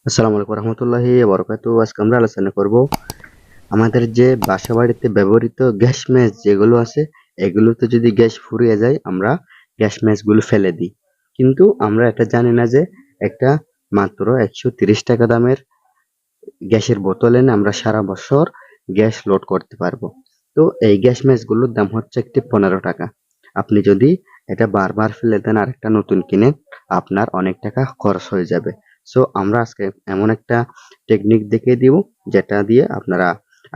আসসালামু আলাইকুম রহমতুল্লাহি বারাকাতুহু। আজকে আমরা আলোচনা করব আমাদের যে বাসা বাড়িতে ব্যবহৃত গ্যাস মেস যেগুলো আছে, এগুলোতে যদি গ্যাস ফুরিয়ে যায় আমরা গ্যাস মেসগুলো ফেলে দিই, কিন্তু আমরা এটা জানি না যে একটা মাত্র 130 টাকা দামের গ্যাসের বোতল এনে আমরা সারা বছর গ্যাস লোড করতে পারবো। তো এই গ্যাস মেসগুলোর দাম হচ্ছে একটি 15 টাকা। আপনি যদি এটা বারবার ফেলে দেন আর একটা নতুন কিনে, আপনার অনেক টাকা খরচ হয়ে যাবে। সো আমরা আজকে এমন একটা টেকনিক দেখিয়ে দিব, যেটা দিয়ে আপনারা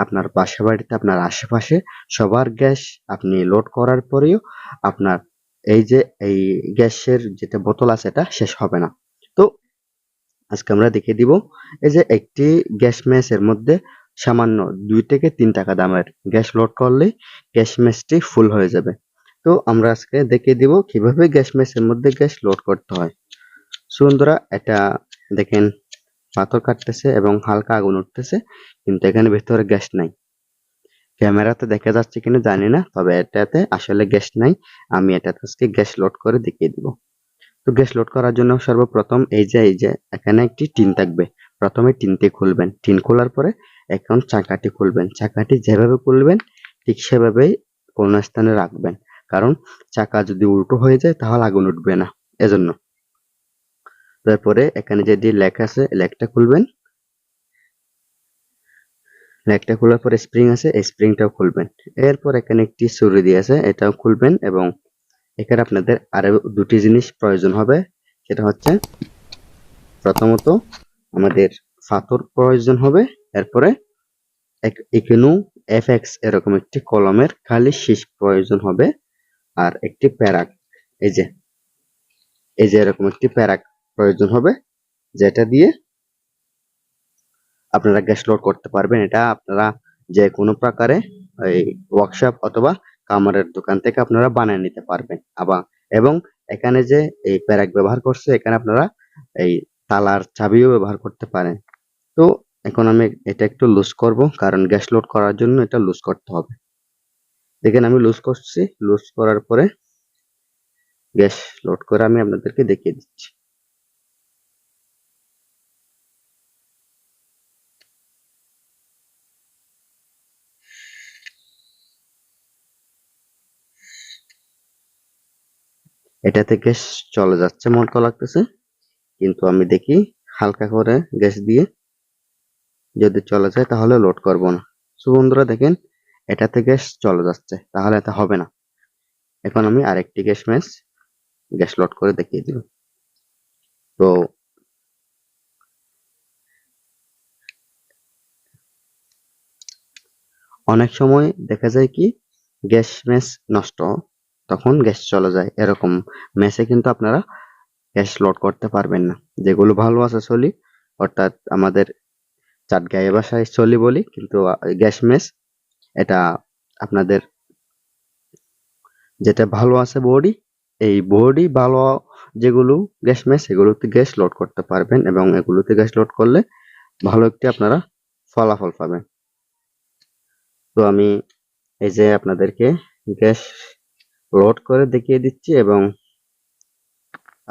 আপনার বাসা বাড়িতে আপনার আশেপাশে সবার গ্যাস আপনি লোড করার পরেও আপনার এই যে এই গ্যাসের যেটা বোতল আছে এটা শেষ হবে না। তো আজকে আমরা দেখিয়ে দিব, এই যে একটি গ্যাস মেসের মধ্যে সামান্য 2 থেকে 3 টাকা দামের গ্যাস লোড করলেই গ্যাস মেসটি ফুল হয়ে যাবে। তো আমরা আজকে দেখিয়ে দিব কিভাবে গ্যাস মেসের মধ্যে গ্যাস লোড করতে হয়। সো বন্ধুরা, এটা দেখেন পাথর কাটতেছে এবং হালকা আগুন উঠতেছে, কিন্তু এখানে ভেতরে গ্যাস নাই। ক্যামেরাতে দেখা যাচ্ছে কিনা জানি না, তবে এটাতে আসলে গ্যাস নাই। আমি এটাতে আজকে গ্যাস লোড করে দেখিয়ে দিব। তো গ্যাস লোড করার জন্য সর্বপ্রথম এই যে এখানে একটি টিন থাকবে। প্রথমে টিনটি খুলবেন, টিন খোলার পরে এখন চাকাটি খুলবেন। চাকাটি যেভাবে খুলবেন ঠিক সেভাবেই কোনো স্থানে রাখবেন, কারণ চাকা যদি উল্টো হয়ে যায় তাহলে আগুন উঠবে না, এজন্য। তারপরে এখানে যে লেখ আছে লেখটা খুলবেন। লেখটা খোলার পরে স্প্রিং আছে, এই স্প্রিংটাও খুলবেন। এরপর এখানে একটি ছুরি দিয়ে আছে, এটাও খুলবেন। এবং এখানে আপনাদের আরো দুটি জিনিস প্রয়োজন হবে, সেটা হচ্ছে প্রথমত আমাদের ফাতর প্রয়োজন হবে। এরপরে এখানেও এফএক্স এরকম একটি কলমের খালি শীষ প্রয়োজন হবে, আর একটি প্যারাক, এই যে এরকম একটি প্যারাক প্রয়োজন হবে, যেটা দিয়ে আপনারা গ্যাস লোড করতে পারবেন। এটা আপনারা যে কোনো প্রকারে এই ওয়ার্কশপ অথবা কামারের দোকান থেকে আপনারা বানিয়ে নিতে পারবেন। এবং এখানে যে এই প্যারাক ব্যবহার করছে, এখানে আপনারা এই তালার চাবিও ব্যবহার করতে পারেন। তো এখন আমি এটা একটু লুজ করব, কারণ গ্যাস লোড করার জন্য এটা লুজ করতে হবে। দেখেন আমি লুজ করছি, লুজ করার পরে গ্যাস লোড করে আমি আপনাদেরকে দেখিয়ে দিচ্ছি। এটাতে গ্যাস চলে যাচ্ছে মতো লাগতেছে, কিন্তু আমি দেখি হালকা করে গ্যাস দিয়ে যদি চলে যায় তাহলে লোড করব না। সো বন্ধুরা দেখেন, এটাতে গ্যাস চলে যাচ্ছে, তাহলে এটা হবে না। এখন আমি আরেকটি গ্যাস লোড করে দেখিয়ে দিব। তো অনেক সময় দেখা যায় কি গ্যাস মেস নষ্ট, তখন গ্যাস চলে যায়, এরকম মেসে কিন্তু আপনারা গ্যাস লোড করতে পারবেন না। যেগুলো ভালো আছে চলি, অর্থাৎ আমাদের চাটগাঁয়ে ভাষায় চলি বলি, কিন্তু গ্যাস মেস এটা আপনাদের যেটা ভালো আছে বডি, এই বডি ভালো যেগুলো গ্যাস মেস, এগুলোতে গ্যাস লোড করতে পারবেন, এবং এগুলোতে গ্যাস লোড করলে ভালো একটি আপনারা ফলাফল পাবেন। তো আমি এই যে আপনাদেরকে গ্যাস লোড করে দেখিয়ে দিচ্ছি, এবং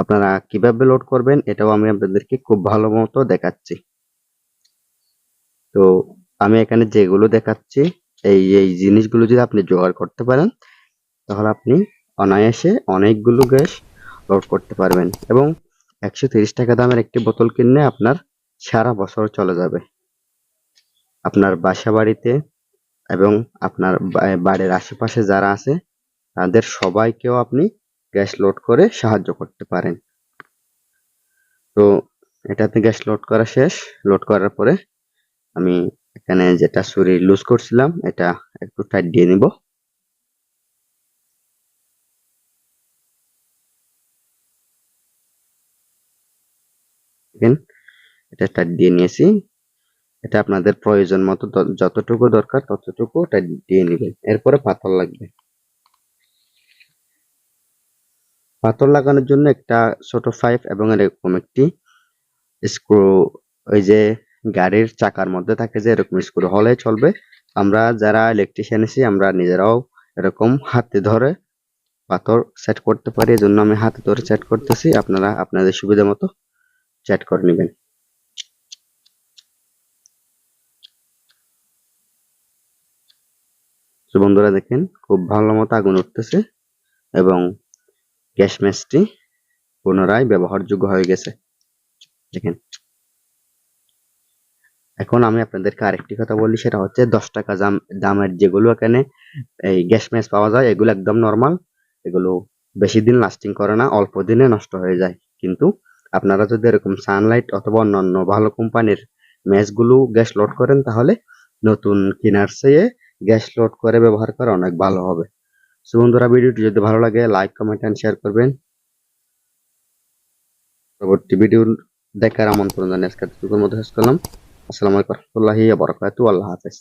আপনারা কিভাবে লোড করবেন এটাও আমি আপনাদেরকে খুব ভালো মতো দেখাচ্ছি। তো আমি এখানে যেগুলো দেখাচ্ছি, এই জিনিসগুলো যদি আপনি জোগাড় করতে পারেন, তাহলে আপনি অনায়াসে অনেকগুলো গ্যাস লোড করতে পারবেন, এবং 130 টাকা দামের একটি বোতল কিনলে আপনার সারা বছর চলে যাবে। আপনার বাসা বাড়িতে এবং আপনার বাড়ির আশেপাশে যারা আছে তাদের সবাইকেও আপনি গ্যাস লোড করে সাহায্য করতে পারেন। তো এটাতে গ্যাস লোড করা শেষ। লোড করার পরে আমি এখানে যেটা ছুরি লুজ করছিলাম এটা একটু টাইট দিয়ে নিব। দেখেন এটা টাইট দিয়ে নিয়েছি। এটা আপনাদের প্রয়োজন মতো যতটুকু দরকার ততটুকু টাইট দিয়ে নেবেন। এরপরে পাথর লাগবে। পাথর লাগানোর জন্য একটা ছোট পাইপ এবং এরকম একটি স্ক্রু, ওই যে গাড়ির চাকার মধ্যে থাকে যে এরকম স্ক্রু হলে চলবে। আমরা যারা ইলেকট্রিশিয়ান আছি আমরা নিজেরাও এরকম হাতে ধরে পাথর সেট করতে পারি, এজন্য আমি হাতে ধরে সেট করতেছি। আপনারা আপনাদের সুবিধা মতো সেট করে নেবেন। তো বন্ধুরা দেখেন খুব ভালো মতো আগুন উঠতেছে এবং গ্যাস মেশটি পুনরায় ব্যবহারযোগ্য হয়ে গেছে। দেখেন, এখন আমি আপনাদেরকে আরেকটি কথা বলি, সেটা হচ্ছে 10 টাকা দামের যেগুলো এখানে এই গ্যাস মেস পাওয়া যায় এগুলো একদম নরমাল, এগুলো বেশি দিন লাস্টিং করে না, অল্প দিনে নষ্ট হয়ে যায়। কিন্তু আপনারা যদি এরকম সানলাইট অথবা অন্যান্য ভালো কোম্পানির মেসগুলো গ্যাস লোড করেন তাহলে নতুন কেনার চেয়ে গ্যাস লোড করে ব্যবহার করা অনেক ভালো হবে। সো বন্ধুরা, ভিডিওটি যদি ভালো লাগে লাইক কমেন্ট এন্ড শেয়ার করবেন। পরবর্তী ভিডিও দেখার আমন্ত্রণ জানিয়ে আজকের মতো শেষ করলাম। আসসালামু আলাইকুম ওয়া রাহমাতুল্লাহি ওয়া বারাকাতুহু। আল্লাহ হাফেজ।